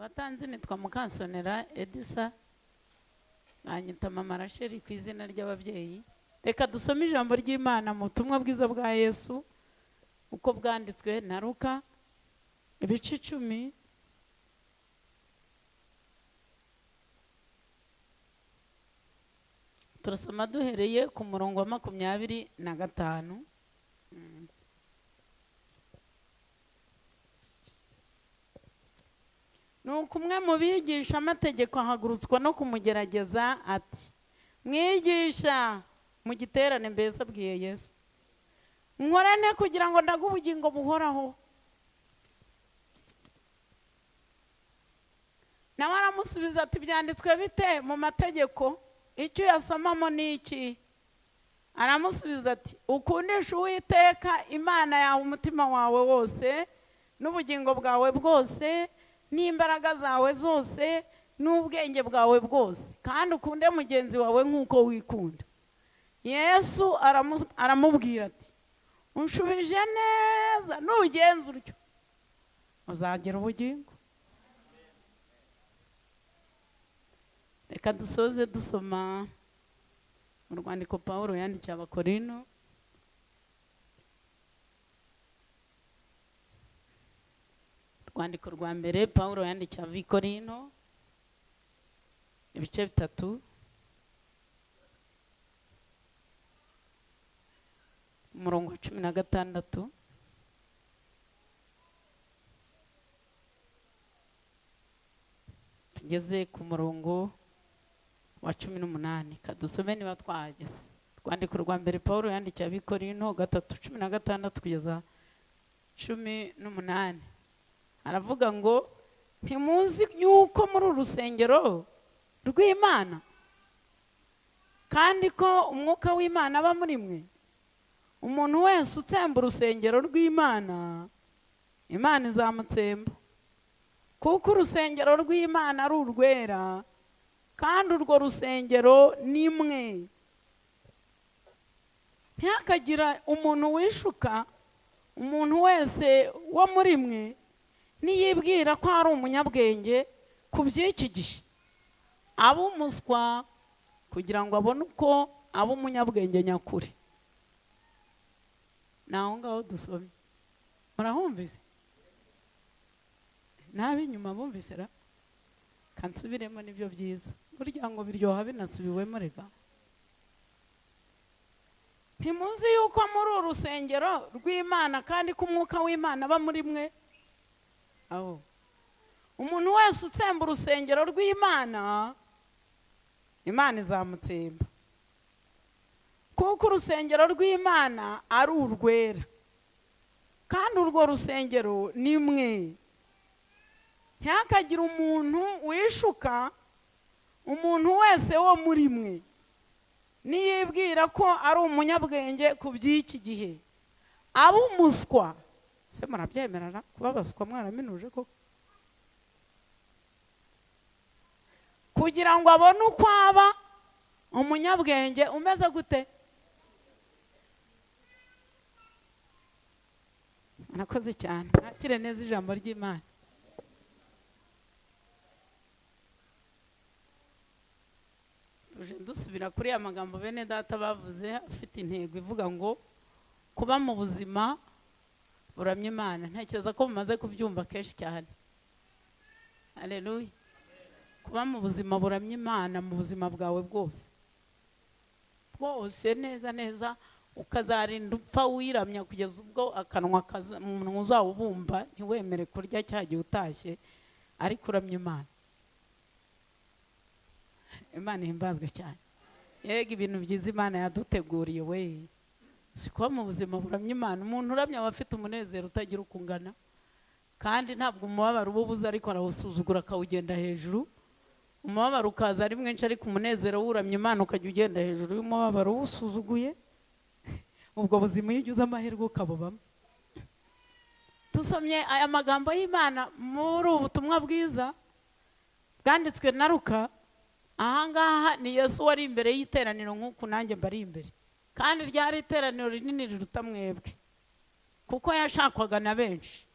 abatanzi nitwa Mukansonera Edissa, banyita mama Rasheli ku izina ry'ababyeyi. Reka dusome ijambo ry'Imana mu butumwa bwiza bwa Yesu uko bwanditswe na Luka ibice 10. Turasoma duhereye ku murongo wa 25. Nuko umwe mu bigisha amategeko ahagurutswa no kumugerageza ati, mwigisha, mu giterane mbese abwiye Yesu, nkorane kugira ngo ndaga ubugingo buhoraho. Nawe aramusubiza ati, byanditswe bite mu mategeko? Icyo yasomamo ni iki? Aramusubiza ati, ukundisha Uwiteka Imana yawe umutima wawe wose n'ubugingo bwawe bwose n'imbaraga zawe zose n'ubwenge bwawe bwose, kandi ukunde mugenzi wawe nk'uko wikunda. Yesu aramubwira ati, unshubije neza, nugenza utyo uzagira ubugingo. Reka dusoze dusoma mu rwandiko Pawulo yandikiye Abakorino, rwandiko rwa mbere Pawulo yandikiye Abikorino ibice 3, umurongo wa 16 tugeze ku murongo wa 18. Kadusome niba twahageze. Rwandiko rwa mbere Pawulo yandikiye Abikorino 3:16 kugeza 18. Aravuga ngo, ntimuzi yuko muri urusengero rw'Imana kandi ko umwuka w'Imana aba muri mwe? Umuntu wese utsemba urusengero rw'Imana, Imana izamutsemba, kuko urusengero rw'Imana ari urwera, kandi urwo rusengero ni mwe. Ntihakagira umuntu wishuka, umuntu wese wo muri mwe niyibwira ko ari umunyabwenge ku by'iki gihe, aba umuswa kugira ngo abone uko aba umunyabwenge nyakuri. Naho ngaho dusome. Murahumvise? N'ab'inyuma bumvise ra? Kansubiremo nibyo byiza. Burya ngo biryoha binasubiwemo rega. Ntimuzi yuko muri urusengero rw'Imana kandi ko umwuka w'Imana aba muri mwe? Aho umuntu wese utsemba urusengero rw'Imana, Imana izamutsemba, kuko urusengero rw'Imana ari urwera, kandi urwo rusengero ni mwe. Ntihakagira umuntu wishuka, umuntu wese wo muri mwe niyibwira ko ari umunyabwenge ku by'iki gihe, aba umuswa. Se murabyemerana kuba baswa mwaraminuje ko? Kugira ngo abone uko aba umunyabwenge umeze gute? Murakoze cyane. Nakire neza ijambo ry'Imana. Tuje dusubira kuri ya magambo bene data bavuze afite intego ivuga ngo kuba mu buzima buramya Imana. Ntekereza ko mumaze kubyumva kenshi cyane. Haleluya. Kuba mu buzima buramya Imana mu buzima bwawe bwose bwose, neza neza, ukazarinda upfa wiramya kugeza ubwo akanwa umuntu uzawubumba ntiwemere kurya cyagiye utashye, ariko uramya Imana. Imana ihimbazwe cyane. Yego ibintu byiza Imana yaduteguriye we. Sikuba mu buzima buramya Imana. Umuntu uramya aba afite umunezero utagira ukungana, kandi ntabwo umubabaro ububuze ariko arawusuzugura akawugenda hejuru. Umubabaro ukaza ari mwinshi ariko umunezero w'uramya Imana ukajya ugenda hejuru y'umubabaro uwusuzuguye. Ubwo buzima iyo ugize amahirwe ukabubamo. Tusomye aya magambo y'Imana muri ubutumwa bwiza bwanditswe na Luka. Ahangaha ni Yesu wari imbere y'iteraniro nk'uko nanjye mbari imbere, kandi ryari iteraniro rinini riruta mwebwe kuko yashakwaga na benshi.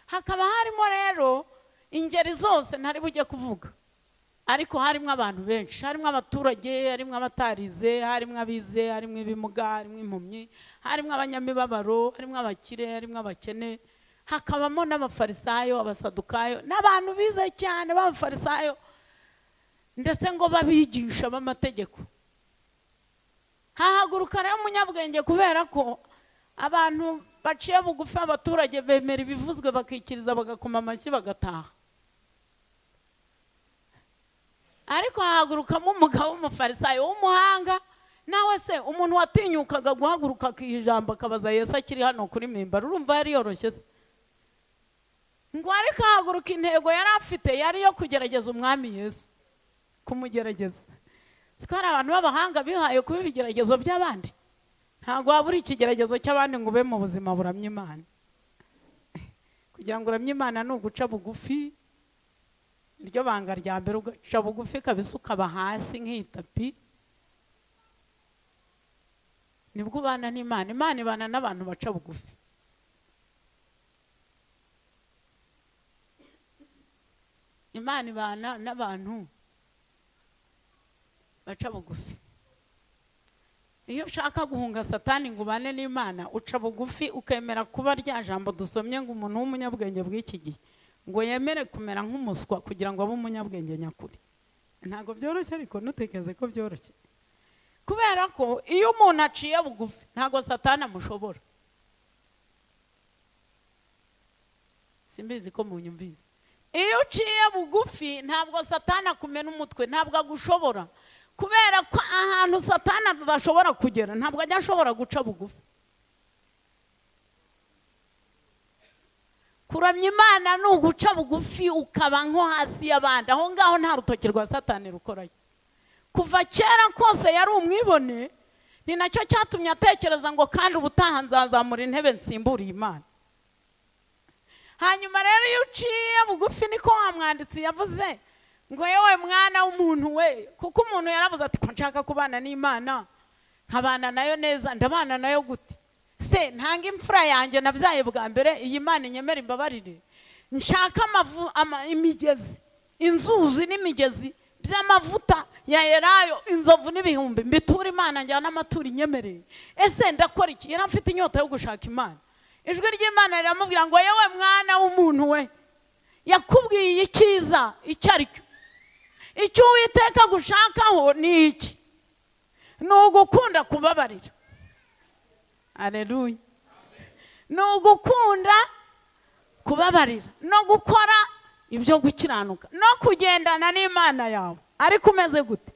Hakaba harimo rero ingeri zose ntari bujye kuvuga, ariko harimo abantu benshi, harimo abaturage, harimo abatarize, harimo abize, harimo ibimuga, harimo impumyi, harimo abanyamibabaro, harimo abakire, harimo abakene, hakabamo n'abafarisayo, abasadukayo, n'abantu bize cyane b'abafarisayo ndetse ngo babigisha b'amategeko. Hahaguruka rero umunyabwenge kubera ko abantu baciye bugufi, abaturage bemera ibivuzwe bakikiriza bagakoma amashyi bagataha. Ariko hahagurukamo umugabo w'umufarisayo w'umuhanga, nawe se umuntu watinyukaga guhaguruka akijambo akabaza Yesu akiri hano kuri mimba, urumva yari yoroshye se? Ngo ariko hahaguruka intego yari afite yari yo kugerageza umwami Yesu, kumugerageza. Siko hari abantu b'abahanga bihaye kuba ibigeragezo by'abandi. Ntabwo wabura ikigeragezo cy'abandi ngo ube mu buzima buramya Imana. Kugira ngo uramye Imana ni uguca bugufi, iryo banga rya mbere, ugaca bugufi kabisa ukaba hasi nk'itapi, nibwo ubana n'Imana. Imana ibana n'abantu baca bugufi. Imana ibana n'abantu baca bugufi. Iyo ushaka guhunga Satani ngo ubane n'Imana, uca bugufi ukemera kuba rya jambo dusomye ngo umuntu w'umunyabwenge bw'iki gihe ngo yemere kumera nk'umuswa kugira ngo abe umunyabwenge nyakuri. Ntabwo byoroshye, ariko nutekeze ko byoroshye, kubera ko iyo umuntu aciye bugufi ntabwo Satani amushobora. Simbizi ko munyumvise. Iyo uciye bugufi ntabwo Satani akumena umutwe, ntabwo agushobora, kubera ko ahantu Satani adashobora kugera ntabwo ajya ashobora guca bugufi. Kuramya Imana ni uguca bugufi ukaba nko hasi y'abandi, aho ngaho nta rutoki rwa Satani rukorayo. Kuva kera kose yari umwibone, ni nacyo cyatumye atekereza ngo kandi ubutaha nzazamura intebe nsimburiye Imana. Hanyuma rero iyo uciye bugufi, niko wa mwanditsi yavuze ngo yewe mwana w'umuntu we, kuko umuntu yaravuze ati ko nshaka kubana n'Imana nkabana nayo neza, ndabana nayo gute se? Ntanga imfura yanjye nabyaye bwa mbere, iyi Imana inyemera imbabarire, nshaka imigezi, inzuzi n'imigezi by'amavuta ya Elayo, inzovu n'ibihumbi mbitura Imana, njyana amaturo inyemereye. Ese ndakora iki? Yari afite inyota yo gushaka Imana. Ijwi ry'Imana riramubwira ngo yewe mwana w'umuntu we, yakubwiye icyiza icyo ari cyo. Icyo Uwiteka gushakaho ni iki? Ni ugukunda kubabarira. Aleluya. Ni ugukunda kubabarira no gukora ibyo gukiranuka no kugendana n'Imana yawe. Ariko umeze gute?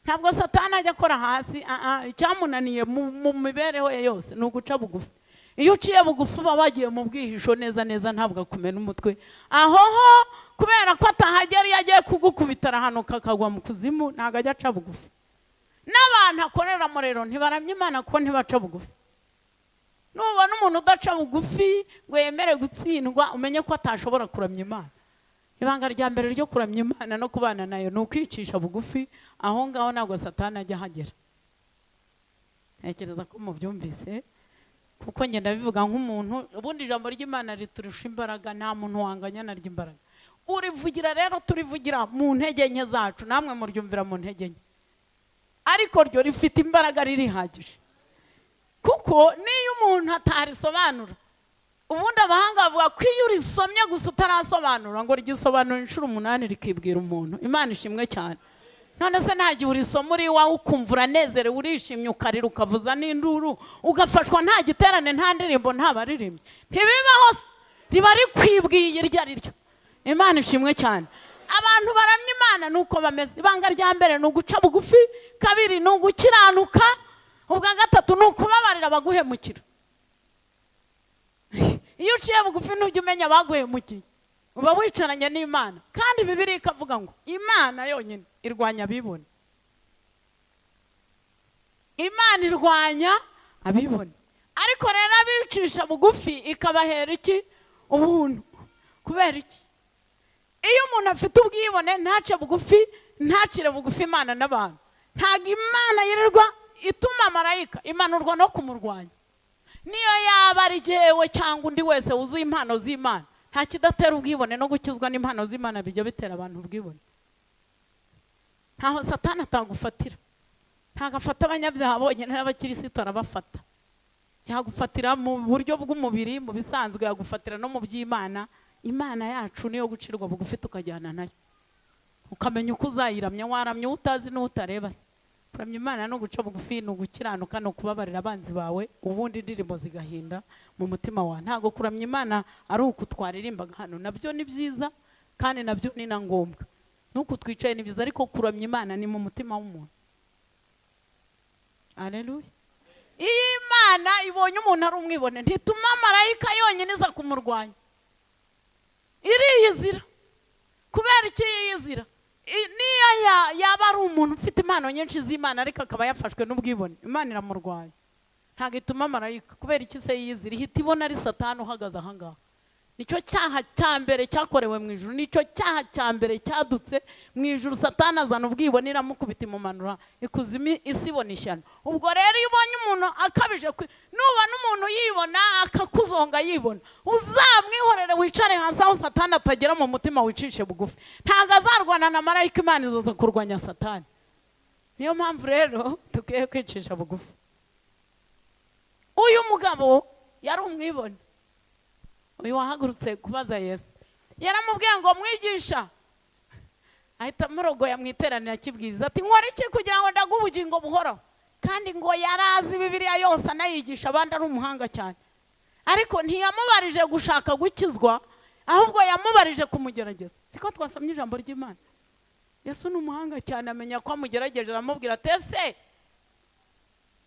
Ntabwo Satani ajya akora hasi. Icyamunaniye mu mibereho ye yose ni uguca bugufi. Iyo uciye bugufi uba wagiye mu bwihisho neza neza, ntabwo akumena umutwe. Aho kubera ko atahagera, iyo agiye kugukubita arahanuka akagwa mu kuzimu, ntabwo ajya aca bugufi. N'abantu akoreramo rero ntibaramya Imana kuko ntibaca bugufi. Nubona umuntu udaca bugufi ngo yemere gutsindwa, umenye ko atashobora kuramya Imana. Ibanga rya mbere ryo kuramya Imana no kubana nayo ni ukwicisha bugufi. Aho ngaho ntabwo Satani ajya ahagera. Ntekereza ko mubyumvise, kuko ngenda bivuga nk'umuntu. Ubundi ijambo ry'Imana riturusha imbaraga, nta muntu wanganya na ry'imbaraga. Urivugira rero, turivugira mu ntege nke zacu, namwe muryumvira mu ntege nke, ariko ryo rifite imbaraga ririhagije. Kuko niyo umuntu atarisobanura, ubundi abahanga bavuga ko iyo urisomye gusa utarasobanura ngo rigisobanura inshuro 8 rikibwira umuntu. Imana ishimwe cyane. None se ntagiye urisoma uri wawe ukumva uranezerewe, urishimye, ukarira, ukavuza n'induru, ugafashwa, nta giterane, nta ndirimbo, nta baririmbyi, ntibibaho, riba rikwibwiye iryo ari ryo. Imana ishimwe cyane. Abantu baramya Imana nuko bameze. Ibanga rya mbere ni uguca bugufi, kabiri ni ugukiranuka, ubwa gatatu ni ukubabarira abaguhemukira. Iyo uciye bugufi ntujya umenya abaguhemukiye, uba wicaranye n'Imana. Kandi Bibiliya ikavuga ngo Imana yonyine irwanya abibone. Imana irwanya abibone. Ariko rero abicisha bugufi ikabahera iki? Ubuntu. Kubera iki? Iyo umuntu afite ubwibone ntace bugufi, ntacire bugufi Imana n'abantu, ntabwo Imana yirirwa ituma marayika imanurwa no kumurwanya. Niyo yaba ari jewe cyangwa undi wese wuzuye impano z'Imana, nta kidatera ubwibone no gukizwa n'impano z'Imana bijya bitera abantu ubwibone. Ntaho Satani atagufatira, ntagafata abanyabyaha bonyine n'abakirisitu arabafata. Yagufatira mu buryo bw'umubiri, mu bisanzwe yagufatira no mu by'Imana. Imana yacu niyo gucirwa bugufi tukajyana nayo, ukamenya uko uzayiramya. Waramya utazi n'utareba se. Kuramya Imana no guca bugufi, no gukiranuka, no kubabarira abanzi bawe, ubundi indirimbo zigahinda mu mutima wawe. Ntago kuramya Imana ari uko twaririmbaga hano, nabyo ni byiza kandi nabyo ni na ngombwa, nuko twicaye ni byiza, ariko kuramya Imana ni mu mutima w'umuntu. Haleluya. Iyo Imana ibonye umuntu ari umwibone, ntituma marayika yonyine iza kumurwanya, iriyizira. Kubera iki yiyizira? Niyo yaba ari umuntu ufite impano nyinshi z'Imana ariko akaba yafashwe n'ubwibone, Imana iramurwanya. Ntago ituma marayika. Kubera iki se yiyizira? Ihita ibona ari Satani uhagaze ahangaha. Nicyo cyaha cya mbere cyakorewe mu ijuru, nicyo cyaha cya mbere cyadutse mu ijuru. Satani azana ubwibone, iramukubita imumanura ikuzimu, isi ibona ishyano. Ubwo rero iyo ubonye umuntu akabije, nubona umuntu yibona akakuzonga yibona, uzamwihorere wicare hasi aho Satani atagera mu mutima, wicishe bugufi. Ntago azarwana na marayika, Imana izoza kurwanya Satani. Niyo mpamvu rero tukwiye kwicisha bugufi. Uyu mugabo yari umwibone. Uyu wahagurutse kubaza Yesu, yaramubwiye ngo mwigisha, ahita murogoya mu iteraniro akibwiriza ati nkora iki kugira ngo ndague ubugingo buhoraho? Kandi ngo yarazi Bibiliya yose anayigisha, abandi ari umuhanga cyane. Ariko ntiyamubarije gushaka gukizwa, ahubwo yamubarije kumugerageza. Siko twasomye ijambo ry'Imana. Yesu ni umuhanga cyane, amenya ko amugerageje, aramubwira ati ese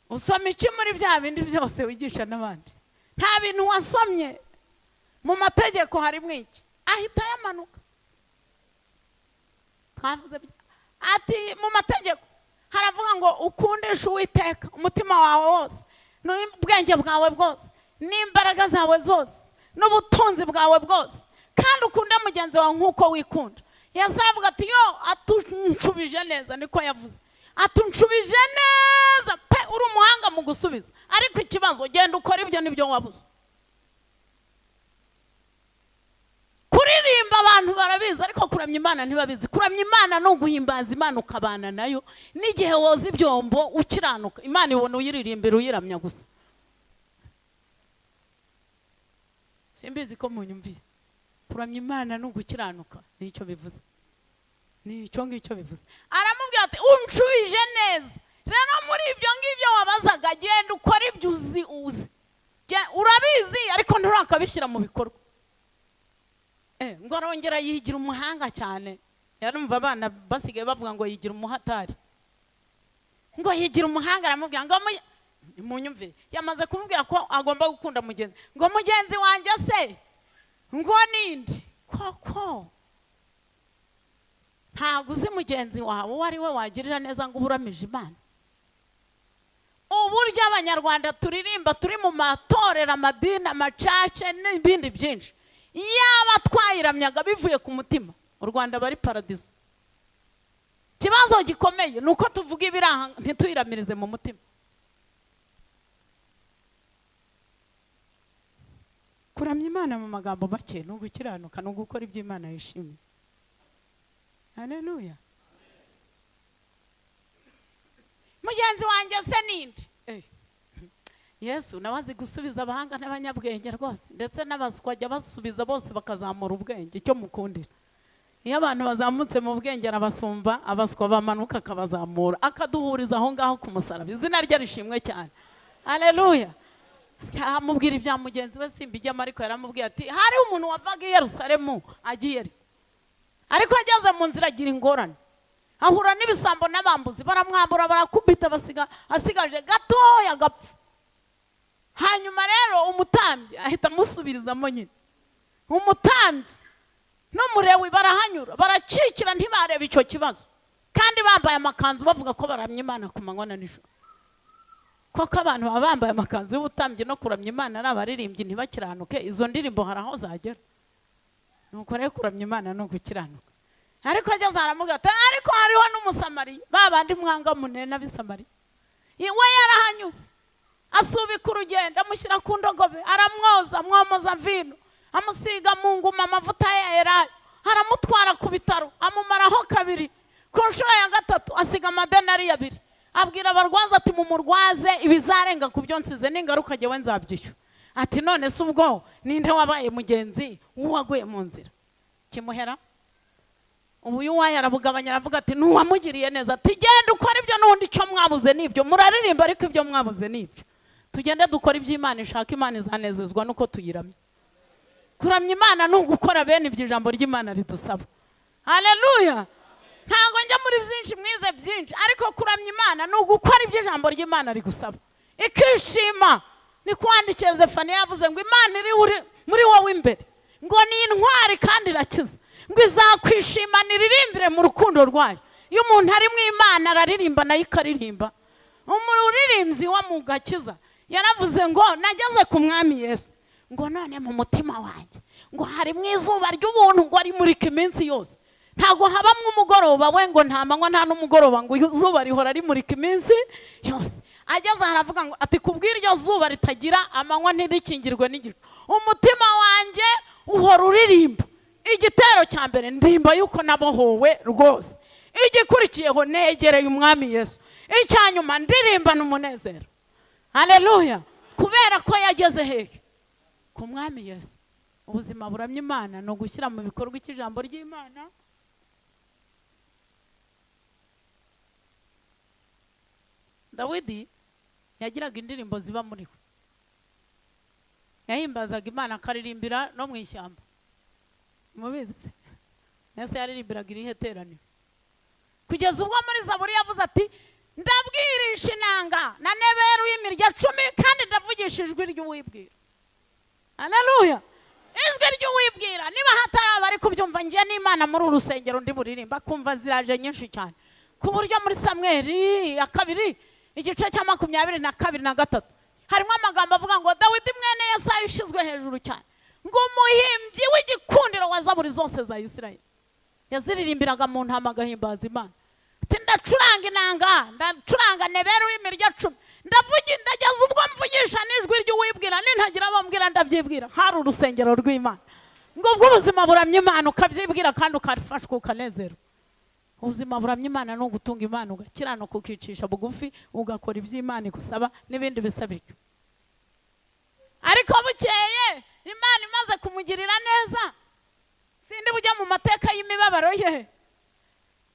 usoma iki muri bya bindi byose wigisha n'abandi? Nta bintu wasomye mu mategeko harimo iki? Ahita yamanuka. Twavuze ati mu mategeko haravuga ngo ukundisha Uwiteka umutima wawe wose, n'ubwenge bwawe bwose, n'imbaraga zawe zose, n'ubutunzi bwawe bwose, kandi ukunde mugenzi wawe nk'uko wikunda. Yesu avuga ati yo, atunshubije neza. Niko yavuze, atunshubije neza pe, uri umuhanga mu gusubiza. Ariko ikibazo, genda ukora ibyo nibyo wabuze. Kuririmba abantu barabizi, ariko kuramya Imana ntibabizi. Kuramya Imana no guhimbaza Imana ukabana nayo. N'igihe woza ibyombo ukiranuka, Imana ibona uyiririmbira, uyiramya gusa. Simbizi ko munyumvise. Kuramya Imana no gukiranuka nicyo bivuze, nicyo ngicyo bivuze. Aramubwira ati unshubije neza. Rero muri ibyo ngibyo wabazaga, genda ukora ibyo uzi. Urabizi ariko nturakabishyira mu bikorwa. Ngo arongera yigira umuhanga cyane. Yarumva abana basigaye bavuga ngo yigira umuhatari. Ngo yigira umuhanga, aramubwira ngo munyumvire. Yamaze kumubwira ko agomba gukunda mugenzi. Ngo mugenzi wanjye se ngo ninde? Koko ntago uzi mugenzi wawe uwo ari we wagirira neza ngo uburamije Imana? Uburyo abanyarwanda turirimba turi mu matorero, amadini, amacace n'ibindi byinshi, yaba twayiramyaga bivuye ku mutima, u Rwanda bari paradizo. Kibazo gikomeye nuko tuvuga ibiraha ntituyiramirize mu mutima. Kuramya Imana mu magambo make no gukiranuka no gukora ibyo Imana yishimiye. Haleluya. Mugenzi wanjye se ninde? Yesu nawazi gusubiza abahanga n'abanyabwenge rwose, ndetse n'abaswa ajya basubiza bose bakazamura ubwenge. Icyo mukundira, iyo abantu bazamutse mu bwenge arabasumba, abaswa bamanuka akabazamura, akaduhuriza aho ngaho ku musaraba. Izina rye rishimwe cyane. Haleluya. Amubwira ibya mugenzi we simbijyamo, ariko yaramubwiye ati hari umuntu wavaga i Yerusalemu agiye, ariko ageze mu nzira agira ingorane, ahura n'ibisambo n'abambuzi, baramwambura barakubita, asigaje gatoya gapfa. Hanyuma rero umutambyi ahita amusubirizamo nyine. Umutambyi n'umurewi barahanyura, baracikira, ntibareba icyo kibazo, kandi bambaye amakanzu bavuga ko baramya Imana ku manywa na nijoro. Koko abantu baba bambaye amakanzu y'ubutambyi no kuramya Imana ari abaririmbyi ntibakiranuke, izo ndirimbo hari aho zagera. Nuko rero kuramya Imana no gukiranuka. Ariko ageze aramubwira ati ariko hariho n'umusamariya, babandi mwanga munena b'Isamariya. We yarahanyuze, asubika urugendo, amushyira ku ndogobe, aramwoza, amwomoza vino, amusiga mu nguma amavuta ya Elayo, aramutwara ku bitaro, amumaraho kabiri. Ku nshuro ya gatatu asiga amadenari abiri, abwira abarwaza ati mumurwaze ibizarenga ku byo nsize n'ingaruka jyewe nzabyishyura. Ati none se ubwo ninde wabaye mugenzi uwaguye mu nzira? Kimuhera ubu UCIYE arabugabanya, aravuga ati nuwamugiriye neza, ati genda ukora ibyo n'undi cyo mwabuze nibyo. Muraririmba ariko ibyo mwabuze nibyo. Tugende dukora iby'Imana ishaka, Imana izanezezwa nuko tuyiramye. Kuramya Imana ni ugukora bene ibyo ijambo ry'Imana ridusaba. Haleluya. Ntabwo njya muri byinshi mwize byinshi, ariko kuramya Imana ni ugukora ibyo ijambo ry'Imana rigusaba ikishima. Ni kwandikiye Zefaniya yavuze ngo Imana iri muri wowe imbere, ngo ni intwari kandi irakiza, ngo izakwishimana iririmbire mu rukundo rwayo. Iyo umuntu ari mu Imana araririmba nayo ikaririmba. Umuririmbyi wa mu gakiza yaravuze ngo nageze ku mwami Yesu, ngo none mu mutima wanjye ngo hari mu izuba ry'ubuntu ngo rimurika iminsi yose. Ntago habamwe umugoroba we ngo nta manywa nta n'umugoroba, ngo izuba rihora rimurika iminsi yose. Ageze aravuga ngo ati kubw'iryo zuba ritagira amanywa ntirikingirwe n'igicu, umutima wanjye uhora uririmba. Igitero cya mbere ndimba yuko nabohowe rwose, igikurikiyeho negereye umwami Yesu, icyanyuma ndirimbana umunezero. Haleluya. Kubera ko yageze hehe? Ku mwami Yesu. Ubuzima buramya Imana no gushyira mu bikorwa ikijambo ry'Imana. Dawidi yagiraga indirimbo ziba muri we, yahimbazaga Imana akaririmbira no mu ishyamba. Mubizi se? Nese yaririmbiraga irihe teraniro? Kugeza ubwo muri Zaburi yavuze ati ndabwirisha inanga na neberu y'imirya 10 kandi ndavugisha ijwi ry'uwibwira. Haleluya. Ijwi ry'uwibwira. Niba hataraba ari kubyumva ngiye n'Imana muri urusengero ndi buririmba, kumva ziraje nyinshi cyane, ku buryo muri Samweli ya kabiri igice cya 22 na 23 harimo amagambo avuga ngo Dawidi mwene Yesayi ushizwe hejuru cyane, ngo umuhimbyi w'igikundiro wa Zaburi zose za Isirayeli yaziririmbiraga mu ntama agahimbaza Imana. Ati ndacuranga inanga, ndacuranga neberu y'imirya 10, ndavuga ndageza ubwo mvugisha n'ijwi ry'uwibwira, nintagira abambwira ndabyibwira. Hari urusengero rw'Imana, ngo ubwo ubuzima buramya Imana ukabyibwira kandi ukarifashwa ukanezerwa. Ubuzima buramya Imana no gutunga Imana, ugakiranuka ukicisha bugufi, ugakora iby'Imana igusaba n'ibindi bisabiryo. Ariko bukeye Imana imaze kumugirira neza, sindi bujya mu mateka y'imibabaro ye,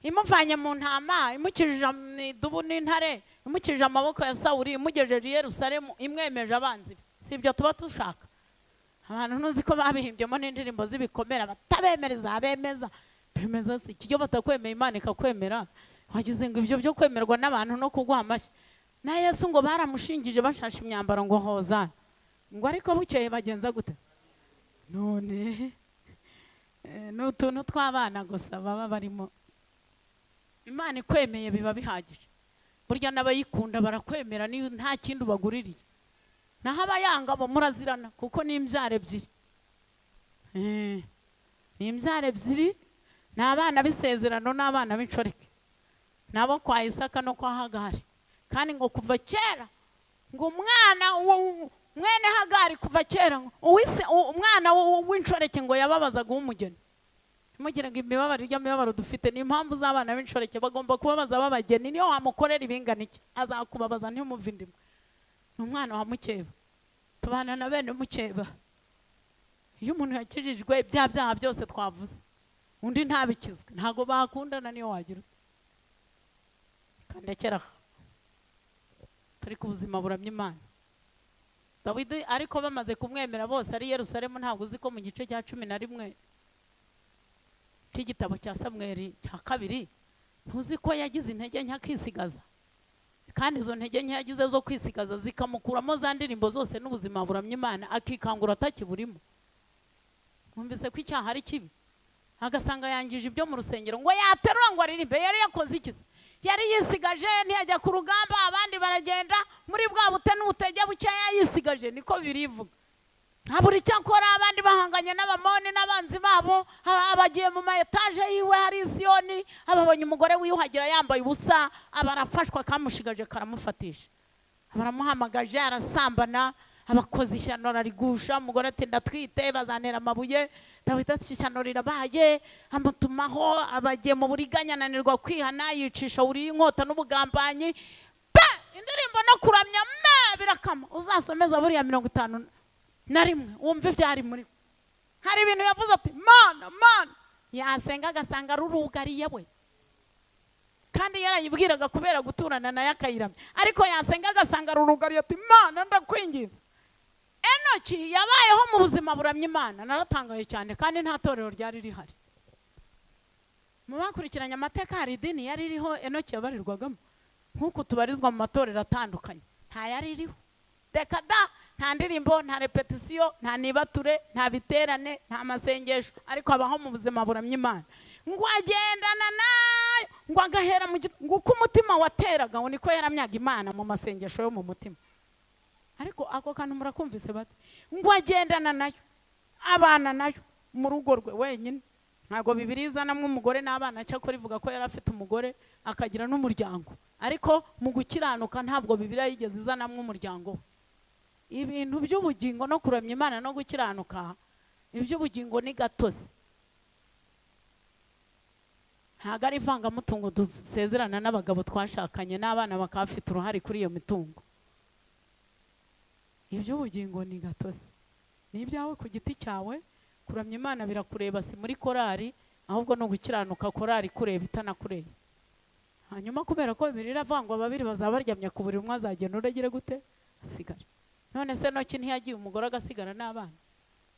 imuvanye mu ntama, imukirije idubu n'intare, imukirije amaboko ya Sawuli, imugejeje i Yerusalemu, imwemeje abanzi. Si ibyo tuba dushaka? Abantu ntuzi ko babihimbyemo n'indirimbo z'ibikomera, batabemereza abemeza. Bemeza si kijyo batakwemeye Imana ikakwemera. Wagize ngo ibyo byo kwemerwa n'abantu no kugwa amashyi. Na Yesu ngo baramushingije bashasha imyambaro ngo hozana. Ngo ariko bukeye bagenza gute? None n'utuntu tw'abana gusa baba barimo. Imana ikwemeye biba bihagije. Burya n'abayikunda barakwemera ni nta kindi ubaguririye. Naho abayanga bo murazirana kuko ni imbyare ebyiri. Ni imbyare ebyiri, n'abana b'isezerano n'abana b'inshoreke, nabo kwa Isaka no kwa Hagari. Kandi ngo kuva kera ngo umwana mwene Hagari kuva kera umwana w'inshoreke ngo yababazaga umugeni. Mugira ngo imibabaro y'amibabaro dufite ni impamvu z'abana b'inshoreke bagomba kubabaza babageni, niyo wamukorera ibingana iki azakubabaza niyo muvindimwe. Ni umwana wa mukeba, tubana na bene mukeba. Iyo umuntu yakijijwe bya byaha byose twavuze, undi ntabikizwe, ntago bakundana niyo wagira. Kandi kera turi ku buzima buramya Imana. Dawidi ariko bamaze kumwemera bose ari Yerusalemu, ntabwo uzi ko mu gice cya 11 cy'igitabo cya Samweli cya kabiri, ntuzi ko yagize intege nke akisigaza. Kandi izo ntege nke yagize zo kwisigaza zikamukuramo za ndirimbo zose n'ubuzima buramya Imana, akikangura atakiburimo. Mwumvise ko icyaha ari kibi, agasanga yangije ibyo mu rusengero, ngo yaterura ngo aririmbe. Yari yakoze ikizi? Yari yisigaje, ntiyajya ku rugamba, abandi baragenda muri bwa bute n'ubutege bukeya yisigaje, niko birivuga. Haburi cyakora abandi bahanganye n'abamoni n'abanzi babo, abagiye mu etaje yiwe hari Siyoni, ababonye umugore wiyuhagira yambaye ubusa, abarafashwa kamushigaje karamufatisha. Abaramuhamagaje arasambana, abakozi ishyano rarigusha, umugore ati ndatwite bazantera amabuye, Dawidi ati ishyano rirabaye, amutumaho abagiye mu buriganya, ananirwa kwihana, yicisha uriye inkota n'ubugambanyi. Indirimbo no kuramya birakama. Uzasomeza buriya 51 wumve ibyari muri. Hari ibintu yavuze ati mana yasenga agasanga rurugariye we, kandi yarayibwiraga kubera guturana nayo akayiramya, ariko yasenga agasanga rurugariye ati mana ndakwinginze. Enoki yabayeho mu buzima buramya Imana, naratangaye cyane, kandi nta torero ryari rihari. Mu bakurikiranye amateka hari idini yari iriho Enoki yabarirwagamo, nkuko tubarizwa mu matorero atandukanye, nta yari iriho. Reka da, nta ndirimbo, nta repetisiyo, nta nibature, nta biterane, nta masengesho, ariko abaho mu buzima buramya Imana. Ngo agendana nayo, ngo agahera mu uko umutima wateraga, ngo niko yaramyaga Imana mu masengesho yo mu mutima. Ariko ako kantu murakumvise bate? Ngo agendana nayo, abana nayo mu rugo rwe wenyine. Ntago Bibiliya izanamwe umugore n'abana, cyakora ivuga ko yari afite umugore akagira n'umuryango, ariko mu gukiranuka ntabwo Bibiliya yigeze izanamwe umuryango we. Ibintu by'ubugingo no kuramya Imana no gukiranuka, iby'ubugingo ni gatozi. Ntago ari ivangamutungo dusezerana n'abagabo twashakanye n'abana bakafite uruhare kuri iyo mitungo. Iby'ubugingo ni gatozi, ni ibyawe ku giti cyawe. Kuramya Imana birakureba, si muri korari, ahubwo no gukiranuka korari kureba itanakureba. Hanyuma kubera ko Bibiliya iravuga babiri bazaba baryamye ku buriri, umwe azagenda uragire gute asigara. None se Enoki ntiyagiye umugore agasigara n'abana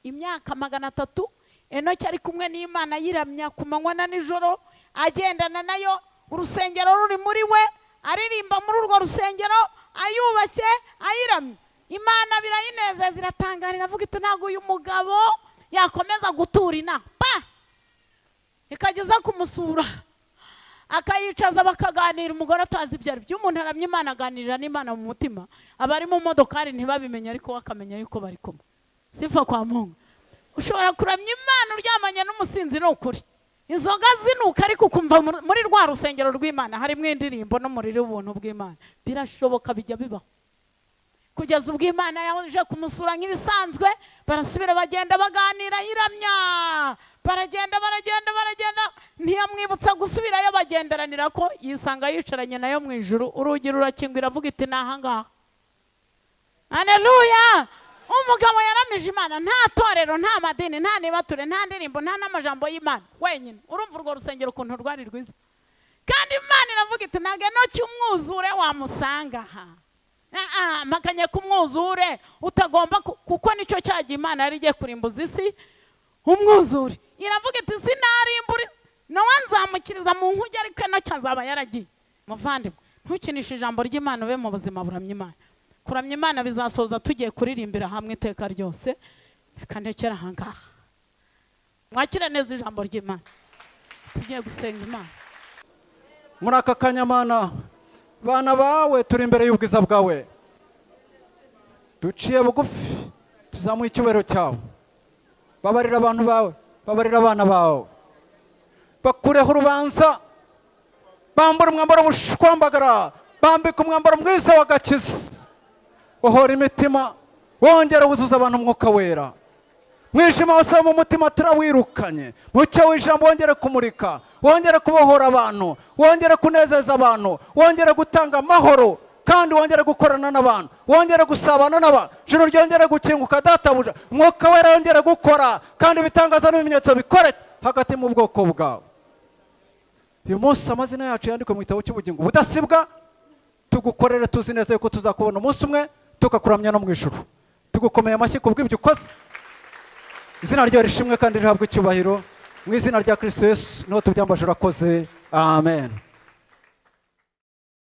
imyaka 300? Enoki ari kumwe n'Imana yiramya ku manywa na nijoro, agendana nayo, urusengero ruri muri we, aririmba muri urwo rusengero, ayubashye ayiramya Imana. Birayinezeza, iratangarira, avuga iti ntago uyu mugabo yakomeza gutura inaha, ikageza kumusura akayicaza bakaganira, umugore atazi ibyo ari byo. Umuntu aramya Imana, aganirira n'Imana mu mutima, abari mu modokari ntibabimenye, ariko wakamenya yuko bari kumwe. Sifa kwa Mungu. Ushobora kuramya Imana uryamanye n'umusinzi, n'ukuri inzoga zinuka, ariko ukumva muri rwa rusengero rw'Imana harimo indirimbo n'umuriro w'ubuntu bw'Imana. Birashoboka, bijya bibaho. Kugeza ubwo Imana yaje kumusura nk'ibisanzwe, barasubira bagenda baganira yiramya, baragenda ntiyamwibutsa gusubirayo, bagenderanira ko yisanga yicaranye nayo mu ijuru. Urugi rurakingwa, iravuga iti nahangaha. Haleluya! Umugabo yaramije Imana, nta torero, nta madini, nta nibature, nta ndirimbo, nta n'amajambo y'Imana, wenyine. Urumva urwo rusengero ukuntu rwari rwiza, kandi Imana iravuga iti ntago Enoki umwuzure wamusanga aha. Makanya kumwuzure utagomba, kuko nicyo cyagiye Imana yari igiye kurimbuza isi, umwuzure. Iravuga iti sinarimbura, nawe nzamukiriza mu nkuge, ariko Enoki azaba yaragiye. Muvandimwe, ntukinishe ijambo ry'Imana, ube mu buzima buramya Imana. Kuramya Imana bizasoza tugiye kuririmbira hamwe iteka ryose. Reka ndekera ahangaha, mwakire neza ijambo ry'Imana, tugiye gusenga Imana. Muri aka kanya Mana, bana bawe turi imbere y'ubwiza bwawe, duciye bugufi, tuzamuye icyubahiro cyawe. Babarira abantu bawe, babarira abana bawe, bakureho urubanza, bambura umwambaro w'ubushwambagara, bambika umwambaro mwiza w'agakiza. Ohora imitima, wongera wuzuza abantu umwuka wera. Mwijima wose mu mutima turawirukanye, mucyo w'ijambo wongere kumurika, wongere kubohora abantu, wongere kunezeza abantu, wongere gutanga amahoro, kandi wongere gukorana n'abantu, wongere gusabana n'abantu. Ijuru ryongere gukinguka databuja, umwuka wera wongere gukora, kandi ibitangaza n'ibimenyetso bikore hagati mu bwoko bwawe. Uyu munsi amazina yacu yandikwe mu gitabo cy'ubugingo budasibwa, tugukorere tuzi neza yuko tuzakubona umunsi umwe, tukakuramya no mu ijuru. Tugukomeye amashyi kubw'ibyo ukoze. Izina ryawe rishimwe kandi rihabwe icyubahiro, mu izina rya Kristo Yesu niho tubyambaje urakoze. Amen.